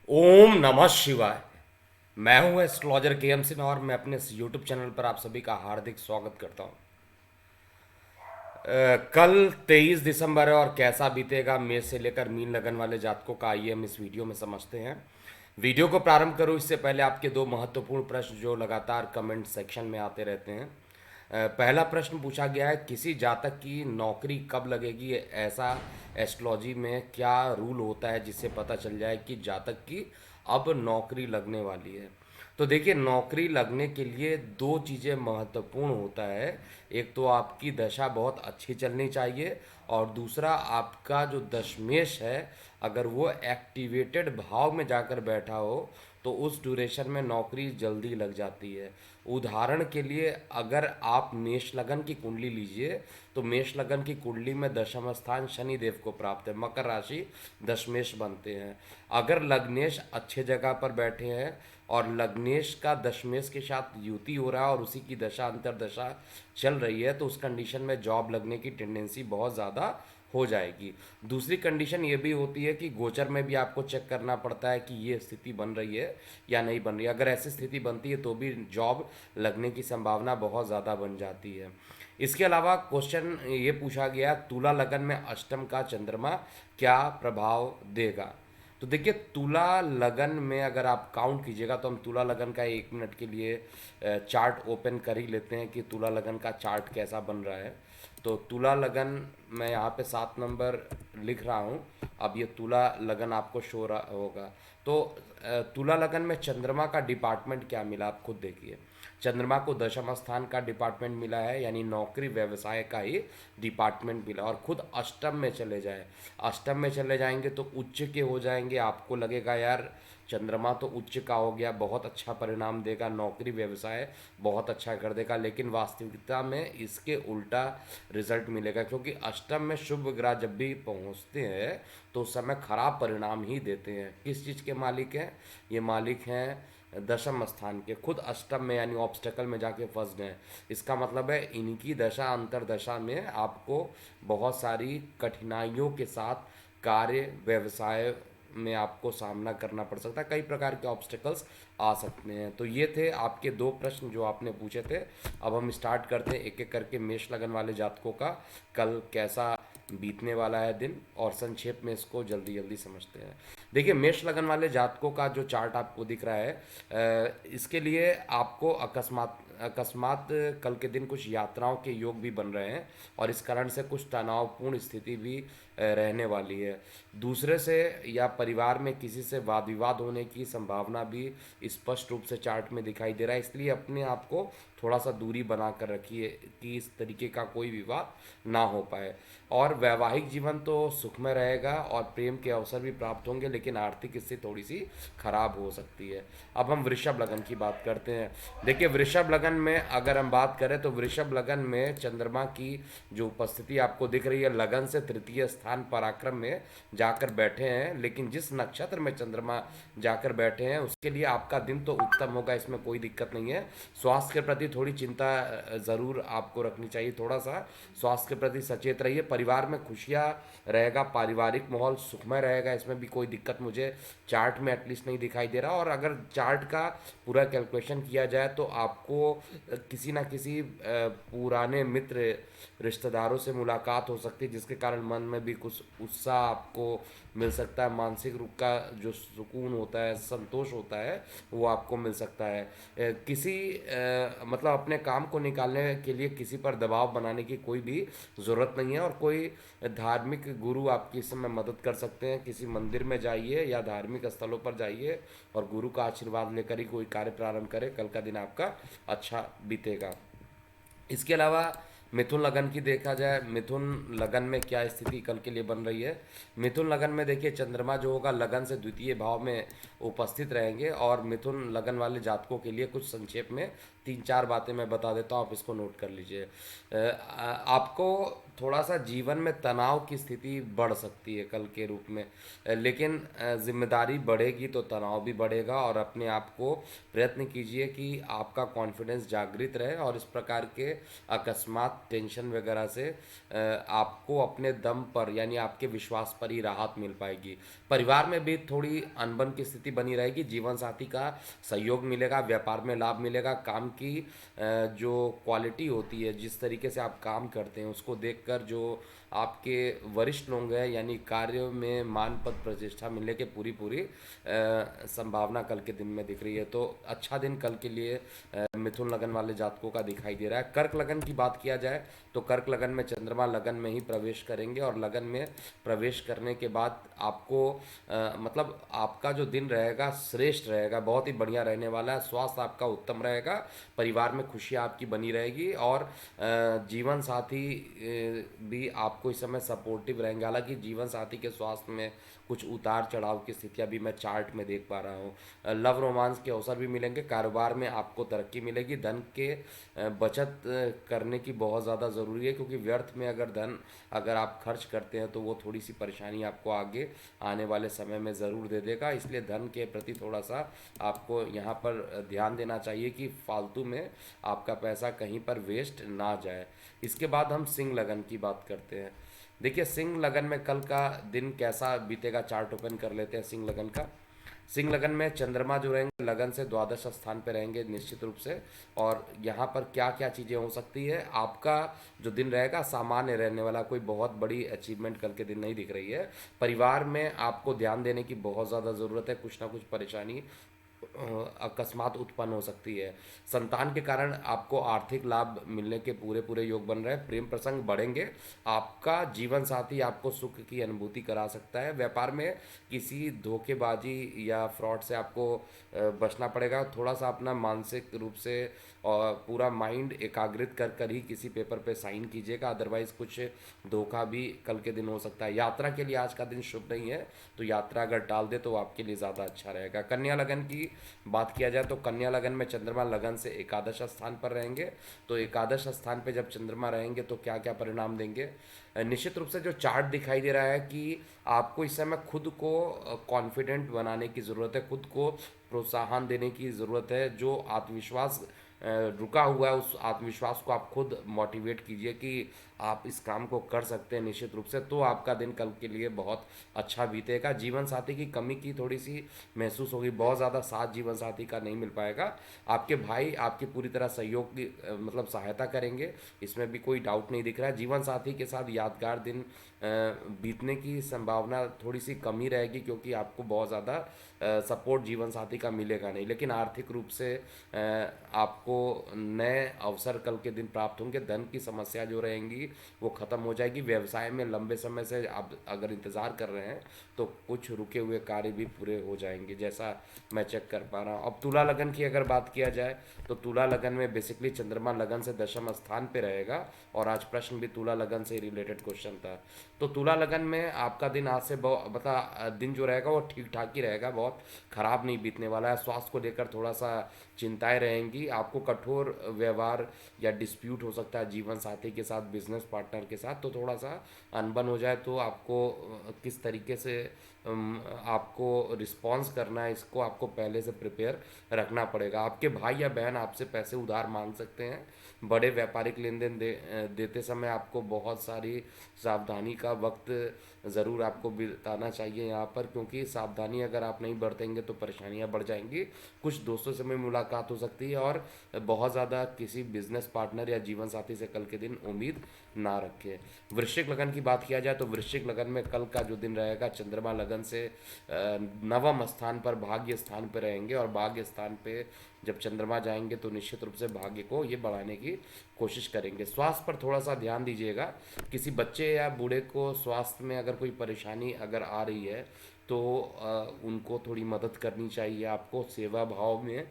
ओम नमः शिवाय। मैं हूं एस्ट्रोलॉजर के एम सिन्हा और मैं अपने इस यूट्यूब चैनल पर आप सभी का हार्दिक स्वागत करता हूं। कल 23 दिसंबर है और कैसा बीतेगा मेष से लेकर मीन लगन वाले जातकों का, आइए हम इस वीडियो में समझते हैं। वीडियो को प्रारंभ करूं इससे पहले आपके दो महत्वपूर्ण प्रश्न जो लगातार कमेंट सेक्शन में आते रहते हैं। पहला प्रश्न पूछा गया है, किसी जातक की नौकरी कब लगेगी? ऐसा एस्ट्रोलॉजी में क्या रूल होता है जिससे पता चल जाए कि जातक की अब नौकरी लगने वाली है? तो देखिए, नौकरी लगने के लिए दो चीज़ें महत्वपूर्ण होता है। एक तो आपकी दशा बहुत अच्छी चलनी चाहिए और दूसरा आपका जो दशमेश है, अगर वो एक्टिवेटेड भाव में जाकर बैठा हो तो उस ड्यूरेशन में नौकरी जल्दी लग जाती है। उदाहरण के लिए अगर आप मेष लगन की कुंडली लीजिए तो मेष लगन की कुंडली में दशम स्थान शनि देव को प्राप्त है, मकर राशि दशमेश बनते हैं। अगर लग्नेश अच्छे जगह पर बैठे हैं और लग्नेश का दशमेश के साथ युति हो रहा है और उसी की दशा अंतरदशा चल रही है तो उस कंडीशन में जॉब लगने की टेंडेंसी बहुत ज़्यादा हो जाएगी। दूसरी कंडीशन ये भी होती है कि गोचर में भी आपको चेक करना पड़ता है कि ये स्थिति बन रही है या नहीं बन रही है। अगर ऐसी स्थिति बनती है तो भी जॉब लगने की संभावना बहुत ज़्यादा बन जाती है। इसके अलावा क्वेश्चन ये पूछा गया, तुला लगन में अष्टम का चंद्रमा क्या प्रभाव देगा? तो देखिए, तुला लगन में अगर आप काउंट कीजिएगा तो हम तुला लगन का 1 मिनट के लिए चार्ट ओपन कर ही लेते हैं कि तुला लगन का चार्ट कैसा बन रहा है। तो तुला लगन, मैं यहाँ पे 7 नंबर लिख रहा हूँ। अब ये तुला लगन आपको शो रहा होगा। तो तुला लगन में चंद्रमा का डिपार्टमेंट क्या मिला, आप खुद देखिए। चंद्रमा को दशम स्थान का डिपार्टमेंट मिला है, यानी नौकरी व्यवसाय का ही डिपार्टमेंट मिला, और खुद अष्टम में चले जाए। अष्टम में चले जाएंगे तो उच्च के हो जाएंगे। आपको लगेगा यार चंद्रमा तो उच्च का हो गया, बहुत अच्छा परिणाम देगा, नौकरी व्यवसाय बहुत अच्छा कर देगा, लेकिन वास्तविकता में इसके उल्टा रिजल्ट मिलेगा, क्योंकि अष्टम में शुभ ग्रह जब भी पहुंचते हैं तो उस समय खराब परिणाम ही देते हैं। किस चीज़ के मालिक हैं? ये मालिक हैं दशम स्थान के, खुद अष्टम में यानी ऑब्स्टेकल में जाके फंस गए। इसका मतलब है इनकी दशा अंतरदशा में आपको बहुत सारी कठिनाइयों के साथ कार्य व्यवसाय में आपको सामना करना पड़ सकता है, कई प्रकार के ऑब्स्टेकल्स आ सकते हैं। तो ये थे आपके दो प्रश्न जो आपने पूछे थे। अब हम स्टार्ट करते हैं एक एक करके मेष लगन वाले जातकों का कल कैसा बीतने वाला है दिन, और संक्षेप में इसको जल्दी जल्दी समझते हैं। देखिए, मेष लगन वाले जातकों का जो चार्ट आपको दिख रहा है, इसके लिए आपको अकस्मात अकस्मात कल के दिन कुछ यात्राओं के योग भी बन रहे हैं और इस कारण से कुछ तनावपूर्ण स्थिति भी रहने वाली है। दूसरे से या परिवार में किसी से वाद विवाद होने की संभावना भी स्पष्ट रूप से चार्ट में दिखाई दे रहा है, इसलिए अपने आप को थोड़ा सा दूरी बना कर रखिए कि इस तरीके का कोई विवाद ना हो पाए। और वैवाहिक जीवन तो सुखमय रहेगा और प्रेम के अवसर भी प्राप्त होंगे, लेकिन आर्थिक स्थिति थोड़ी सी खराब हो सकती है। अब हम वृषभ लगन की बात करते हैं। देखिए, वृषभ लगन में अगर हम बात करें तो वृषभ लगन में चंद्रमा की जो उपस्थिति आपको दिख रही है, लगन से तृतीय स्थान पराक्रम में जाकर बैठे हैं, लेकिन जिस नक्षत्र में चंद्रमा जाकर बैठे हैं उसके लिए आपका दिन तो उत्तम होगा, इसमें कोई दिक्कत नहीं है। स्वास्थ्य के प्रति थोड़ी चिंता ज़रूर आपको रखनी चाहिए, थोड़ा सा स्वास्थ्य के प्रति सचेत रहिए। परिवार में खुशियाँ रहेगा, पारिवारिक माहौल सुखमय रहेगा, इसमें भी कोई दिक्कत मुझे चार्ट में एटलीस्ट नहीं दिखाई दे रहा। और अगर चार्ट का पूरा कैलकुलेशन किया जाए तो आपको किसी ना किसी पुराने मित्र रिश्तेदारों से मुलाकात हो सकती है, जिसके कारण मन में भी कुछ उत्साह आपको मिल सकता है, मानसिक रूप का जो सुकून होता है, संतोष होता है, वो आपको मिल सकता है। किसी मतलब अपने काम को निकालने के लिए किसी पर दबाव बनाने की कोई भी ज़रूरत नहीं है, और कोई धार्मिक गुरु आपकी इस समय मदद कर सकते हैं। किसी मंदिर में जाइए या धार्मिक स्थलों पर जाइए और गुरु का आशीर्वाद लेकर ही कोई कार्य प्रारंभ करें, कल का दिन आपका अच्छा बीतेगा। इसके अलावा मिथुन लगन की देखा जाए, मिथुन लगन में क्या स्थिति कल के लिए बन रही है। मिथुन लगन में देखिए, चंद्रमा जो होगा लगन से द्वितीय भाव में उपस्थित रहेंगे, और मिथुन लगन वाले जातकों के लिए कुछ संक्षेप में 3-4 बातें मैं बता देता हूँ, आप इसको नोट कर लीजिए। आपको थोड़ा सा जीवन में तनाव की स्थिति बढ़ सकती है कल के रूप में। लेकिन जिम्मेदारी बढ़ेगी तो तनाव भी बढ़ेगा, और अपने आप को प्रयत्न कीजिए कि आपका कॉन्फिडेंस जागृत रहे, और इस प्रकार के अकस्मात टेंशन वगैरह से आपको अपने दम पर यानी आपके विश्वास पर ही राहत मिल पाएगी। परिवार में भी थोड़ी अनबन की स्थिति बनी रहेगी, जीवन साथी का सहयोग मिलेगा, व्यापार में लाभ मिलेगा, काम की जो क्वालिटी होती है, जिस तरीके से आप काम करते हैं उसको देखकर जो आपके वरिष्ठ लोग हैं यानी कार्य में मान पद प्रतिष्ठा मिलने के पूरी पूरी संभावना कल के दिन में दिख रही है। तो अच्छा दिन कल के लिए मिथुन लगन वाले जातकों का दिखाई दे रहा है। कर्क लगन की बात किया जाए तो कर्क लगन में चंद्रमा लगन में ही प्रवेश करेंगे, और लगन में प्रवेश करने के बाद आपको मतलब आपका जो दिन रहेगा श्रेष्ठ रहेगा, बहुत ही बढ़िया रहने वाला है। स्वास्थ्य आपका उत्तम रहेगा, परिवार में खुशियाँ आपकी बनी रहेगी, और जीवन साथी भी आपको इस समय सपोर्टिव रहेंगे। हालांकि जीवन साथी के स्वास्थ्य में कुछ उतार चढ़ाव की स्थितियां भी मैं चार्ट में देख पा रहा हूँ। लव रोमांस के अवसर भी मिलेंगे, कारोबार में आपको तरक्की मिलेगी, धन के बचत करने की बहुत ज़्यादा ज़रूरी है, क्योंकि व्यर्थ में अगर धन अगर आप खर्च करते हैं तो वो थोड़ी सी परेशानी आपको आगे आने वाले समय में ज़रूर दे देगा। इसलिए धन के प्रति थोड़ा सा आपको यहाँ पर ध्यान देना चाहिए कि फालतू में आपका पैसा कहीं पर वेस्ट ना जाए। इसके बाद हम सिंह लगन की बात करते हैं। देखिए सिंह लगन में कल का दिन कैसा बीतेगा, चार्ट ओपन कर लेते हैं सिंह लगन का। सिंह लगन में चंद्रमा जो रहेंगे लगन से द्वादश स्थान पे रहेंगे निश्चित रूप से, और यहाँ पर क्या क्या चीज़ें हो सकती है। आपका जो दिन रहेगा सामान्य रहने वाला, कोई बहुत बड़ी अचीवमेंट कल के दिन नहीं दिख रही है। परिवार में आपको ध्यान देने की बहुत ज़्यादा ज़रूरत है, कुछ ना कुछ परेशानी अकस्मात उत्पन्न हो सकती है। संतान के कारण आपको आर्थिक लाभ मिलने के पूरे पूरे योग बन रहे हैं, प्रेम प्रसंग बढ़ेंगे, आपका जीवन साथी आपको सुख की अनुभूति करा सकता है। व्यापार में किसी धोखेबाजी या फ्रॉड से आपको बचना पड़ेगा। थोड़ा सा अपना मानसिक रूप से और पूरा माइंड एकाग्रित कर कर ही किसी पेपर पे साइन कीजिएगा, अदरवाइज कुछ धोखा भी कल के दिन हो सकता है। यात्रा के लिए आज का दिन शुभ नहीं है, तो यात्रा अगर टाल दे तो आपके लिए ज़्यादा अच्छा रहेगा। कन्या लगन की बात किया जाए तो कन्या लगन में चंद्रमा लगन से एकादश स्थान पर रहेंगे, तो एकादश स्थान पे जब चंद्रमा रहेंगे तो क्या क्या परिणाम देंगे। निश्चित रूप से जो चार्ट दिखाई दे रहा है कि आपको इस समय खुद को कॉन्फिडेंट बनाने की ज़रूरत है, खुद को प्रोत्साहन देने की ज़रूरत है। जो आत्मविश्वास रुका हुआ है उस आत्मविश्वास को आप खुद मोटिवेट कीजिए कि आप इस काम को कर सकते हैं निश्चित रूप से, तो आपका दिन कल के लिए बहुत अच्छा बीतेगा। जीवन साथी की कमी की थोड़ी सी महसूस होगी, बहुत ज़्यादा साथ जीवन साथी का नहीं मिल पाएगा। आपके भाई आपकी पूरी तरह सहयोग की मतलब सहायता करेंगे, इसमें भी कोई डाउट नहीं दिख रहा है। जीवन साथी के साथ यादगार दिन बीतने की संभावना थोड़ी सी कमी रहेगी, क्योंकि आपको बहुत ज़्यादा सपोर्ट जीवन साथी का मिलेगा नहीं। लेकिन आर्थिक रूप से आपको नए अवसर कल के दिन प्राप्त होंगे, धन की समस्या जो रहेंगी वो ख़त्म हो जाएगी। व्यवसाय में लंबे समय से आप अगर इंतज़ार कर रहे हैं तो कुछ रुके हुए कार्य भी पूरे हो जाएंगे, जैसा मैं चेक कर पा रहा हूँ। अब तुला लगन की अगर बात किया जाए तो तुला लगन में बेसिकली चंद्रमा लगन से दशम स्थान पे रहेगा, और आज प्रश्न भी तुला लगन से रिलेटेड क्वेश्चन था। तो तुला लगन में आपका दिन आज से दिन जो रहेगा वो ठीक ठाक ही रहेगा, बहुत खराब नहीं बीतने वाला है। स्वास्थ्य को लेकर थोड़ा सा चिंताएं रहेंगी, आपको कठोर व्यवहार या डिस्प्यूट हो सकता है जीवन साथी के साथ, बिजनेस पार्टनर के साथ, तो थोड़ा सा अनबन हो जाए तो आपको किस तरीके से आपको रिस्पॉन्स करना है, इसको आपको पहले से प्रिपेयर रखना पड़ेगा। आपके भाई या बहन आपसे पैसे उधार मांग सकते हैं। बड़े व्यापारिक लेन देन देते समय आपको बहुत सारी सावधानी का वक्त ज़रूर आपको बिताना चाहिए यहाँ पर, क्योंकि सावधानी अगर आप नहीं बरतेंगे तो परेशानियाँ बढ़ जाएंगी। कुछ दोस्तों से भी मुलाकात हो सकती है, और बहुत ज़्यादा किसी बिजनेस पार्टनर या जीवन साथी से कल के दिन उम्मीद ना रखें। वृश्चिक लगन की बात किया जाए तो वृश्चिक लगन में कल का जो दिन रहेगा चंद्रमा लगन से नवम स्थान पर भाग्य स्थान पर रहेंगे, और भाग्य स्थान पे जब चंद्रमा जाएंगे तो निश्चित रूप से भाग्य को ये बढ़ाने की कोशिश करेंगे। स्वास्थ्य पर थोड़ा सा ध्यान दीजिएगा, किसी बच्चे या बूढ़े को स्वास्थ्य में अगर कोई परेशानी अगर आ रही है तो उनको थोड़ी मदद करनी चाहिए। आपको सेवा भाव में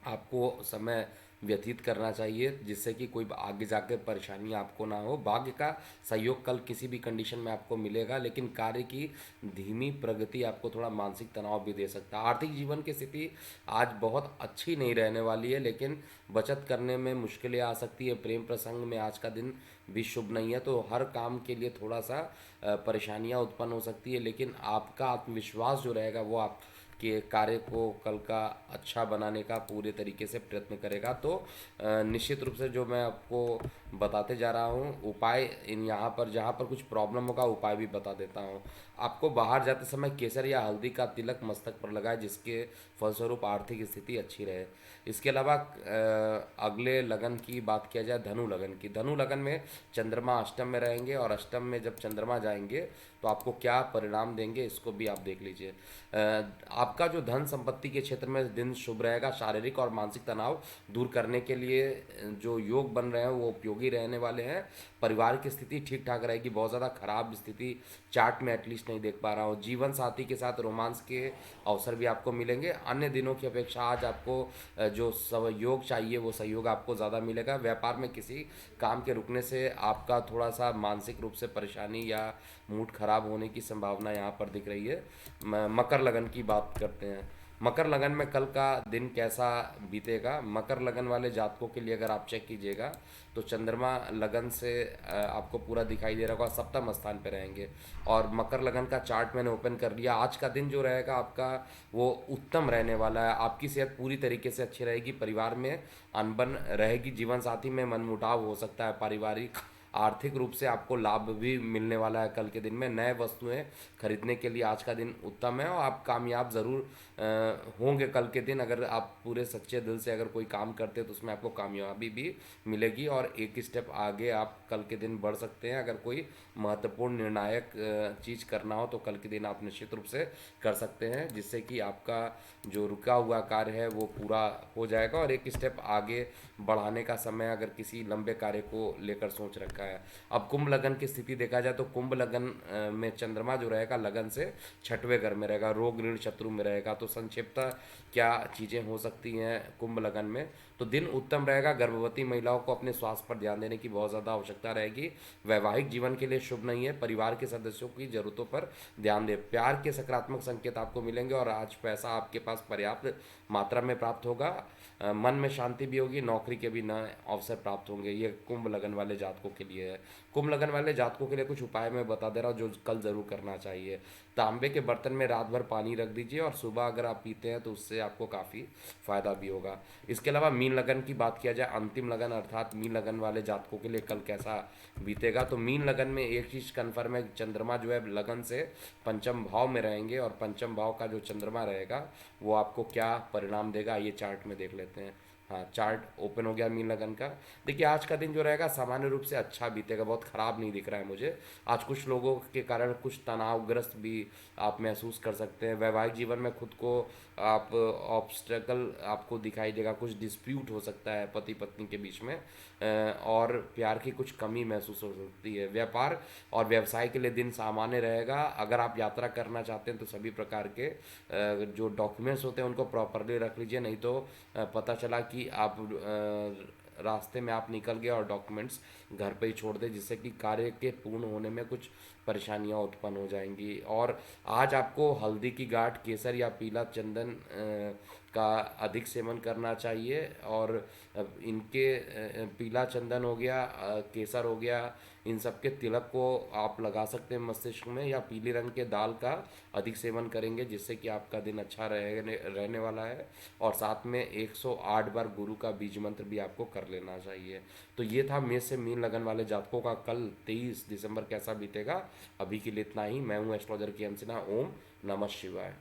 आपको समय व्यतीत करना चाहिए, जिससे कि कोई आगे जाकर परेशानी आपको ना हो। भाग्य का सहयोग कल किसी भी कंडीशन में आपको मिलेगा, लेकिन कार्य की धीमी प्रगति आपको थोड़ा मानसिक तनाव भी दे सकता है। आर्थिक जीवन की स्थिति आज बहुत अच्छी नहीं रहने वाली है, लेकिन बचत करने में मुश्किलें आ सकती है। प्रेम प्रसंग में आज का दिन भी शुभ नहीं है, तो हर काम के लिए थोड़ा सा परेशानियां उत्पन्न हो सकती है, लेकिन आपका आत्मविश्वास जो रहेगा वो आप के कार्य को कल का अच्छा बनाने का पूरे तरीके से प्रयत्न करेगा। तो निश्चित रूप से जो मैं आपको बताते जा रहा हूँ उपाय, इन यहाँ पर जहाँ पर कुछ प्रॉब्लम होगा उपाय भी बता देता हूँ। आपको बाहर जाते समय केसर या हल्दी का तिलक मस्तक पर लगाए, जिसके फलस्वरूप आर्थिक स्थिति अच्छी रहे। इसके अलावा अगले लगन की बात किया जाए, धनु लगन की। धनु लगन में चंद्रमा अष्टम में रहेंगे, और अष्टम में जब चंद्रमा जाएंगे तो आपको क्या परिणाम देंगे इसको भी आप देख लीजिए। आपका जो धन संपत्ति के क्षेत्र में दिन शुभ रहेगा। शारीरिक और मानसिक तनाव दूर करने के लिए जो योग बन रहे हैं वो उपयोगी रहने वाले हैं। परिवार की स्थिति ठीक ठाक रहेगी, बहुत ज़्यादा खराब स्थिति चार्ट में एटलीस्ट नहीं देख पा रहा हूँ। जीवन साथी के साथ रोमांस के अवसर भी आपको मिलेंगे। अन्य दिनों की अपेक्षा आज आपको जो सहयोग चाहिए वो सहयोग आपको ज़्यादा मिलेगा। व्यापार में किसी काम के रुकने से आपका थोड़ा सा मानसिक रूप से परेशानी या मूड खराब होने की संभावना यहाँ पर दिख रही है। मकर लगन की बात करते हैं। मकर लगन में कल का दिन कैसा बीतेगा। मकर लगन वाले जातकों के लिए अगर आप चेक कीजिएगा तो चंद्रमा लगन से आपको पूरा दिखाई दे रहा होगा, सप्तम स्थान पे रहेंगे। और मकर लगन का चार्ट मैंने ओपन कर लिया। आज का दिन जो रहेगा आपका वो उत्तम रहने वाला है। आपकी सेहत पूरी तरीके से अच्छी रहेगी। परिवार में अनबन रहेगी, जीवन साथी में मनमुटाव हो सकता है। पारिवारिक आर्थिक रूप से आपको लाभ भी मिलने वाला है कल के दिन में। नए वस्तुएं खरीदने के लिए आज का दिन उत्तम है, और आप कामयाब ज़रूर होंगे कल के दिन। अगर आप पूरे सच्चे दिल से अगर कोई काम करते हैं तो उसमें आपको कामयाबी भी मिलेगी, और एक स्टेप आगे आप कल के दिन बढ़ सकते हैं। अगर कोई महत्वपूर्ण निर्णायक चीज़ करना हो तो कल के दिन आप निश्चित रूप से कर सकते हैं, जिससे कि आपका जो रुका हुआ कार्य है वो पूरा हो जाएगा, और एक स्टेप आगे बढ़ाने का समय अगर किसी लंबे कार्य को लेकर सोच रखा है। अब कुंभ लगन की स्थिति देखा जाए तो कुंभ लगन में चंद्रमा जो रहेगा लगन से छठवें घर में रहेगा, रोग ऋण शत्रु में रहेगा। तो संक्षिप्त क्या चीज़ें हो सकती हैं कुंभ लगन में, तो दिन उत्तम रहेगा। गर्भवती महिलाओं को अपने स्वास्थ्य पर ध्यान देने की बहुत ज़्यादा आवश्यकता रहेगी। वैवाहिक जीवन के लिए शुभ नहीं है। परिवार के सदस्यों की जरूरतों पर ध्यान दें। प्यार के सकारात्मक संकेत आपको मिलेंगे, और आज पैसा आपके पास पर्याप्त मात्रा में प्राप्त होगा। मन में शांति भी होगी। नौकरी के भी नए अवसर प्राप्त होंगे। ये कुंभ लगन वाले जातकों के लिए है। कुंभ लगन वाले जातकों के लिए कुछ उपाय मैं बता दे रहा हूँ जो कल ज़रूर करना चाहिए। तांबे के बर्तन में रात भर पानी रख दीजिए, और सुबह अगर आप पीते हैं तो उससे आपको काफ़ी फायदा भी होगा। इसके अलावा मीन लगन की बात किया जाए, अंतिम लगन अर्थात मीन लगन वाले जातकों के लिए कल कैसा बीतेगा, तो मीन लगन में एक चीज़ कन्फर्म है, चंद्रमा जो है लगन से पंचम भाव में रहेंगे, और पंचम भाव का जो चंद्रमा रहेगा वो आपको क्या परिणाम देगा ये चार्ट में देख लेते हैं। हाँ, चार्ट ओपन हो गया मीन लगन का। देखिए आज का दिन जो रहेगा सामान्य रूप से अच्छा बीतेगा, बहुत ख़राब नहीं दिख रहा है मुझे। आज कुछ लोगों के कारण कुछ तनावग्रस्त भी आप महसूस कर सकते हैं। वैवाहिक जीवन में खुद को आप ऑब्स्टेकल आपको दिखाई देगा, कुछ डिस्प्यूट हो सकता है पति पत्नी के बीच में, और प्यार की कुछ कमी महसूस हो सकती है। व्यापार और व्यवसाय के लिए दिन सामान्य रहेगा। अगर आप यात्रा करना चाहते हैं तो सभी प्रकार के जो डॉक्यूमेंट्स होते हैं उनको प्रॉपरली रख लीजिए, नहीं तो पता चला कि आप रास्ते में आप निकल गए और डॉक्यूमेंट्स घर पे ही छोड़ दें, जिससे कि कार्य के पूर्ण होने में कुछ परेशानियां उत्पन्न हो जाएंगी। और आज आपको हल्दी की गांठ, केसर या पीला चंदन का अधिक सेवन करना चाहिए। और इनके पीला चंदन हो गया, केसर हो गया, इन सब के तिलक को आप लगा सकते हैं मस्तिष्क में, या पीले रंग के दाल का अधिक सेवन करेंगे, जिससे कि आपका दिन अच्छा रहने वाला है। और साथ में 108 बार गुरु का बीज मंत्र भी आपको कर लेना चाहिए। तो ये था मेष से मीन लगन वाले जातकों का कल 23 दिसंबर कैसा बीतेगा। अभी के लिए इतना ही। मैं हूँ एस्ट्रोलॉजर की अंजना। ओम नमः शिवाय।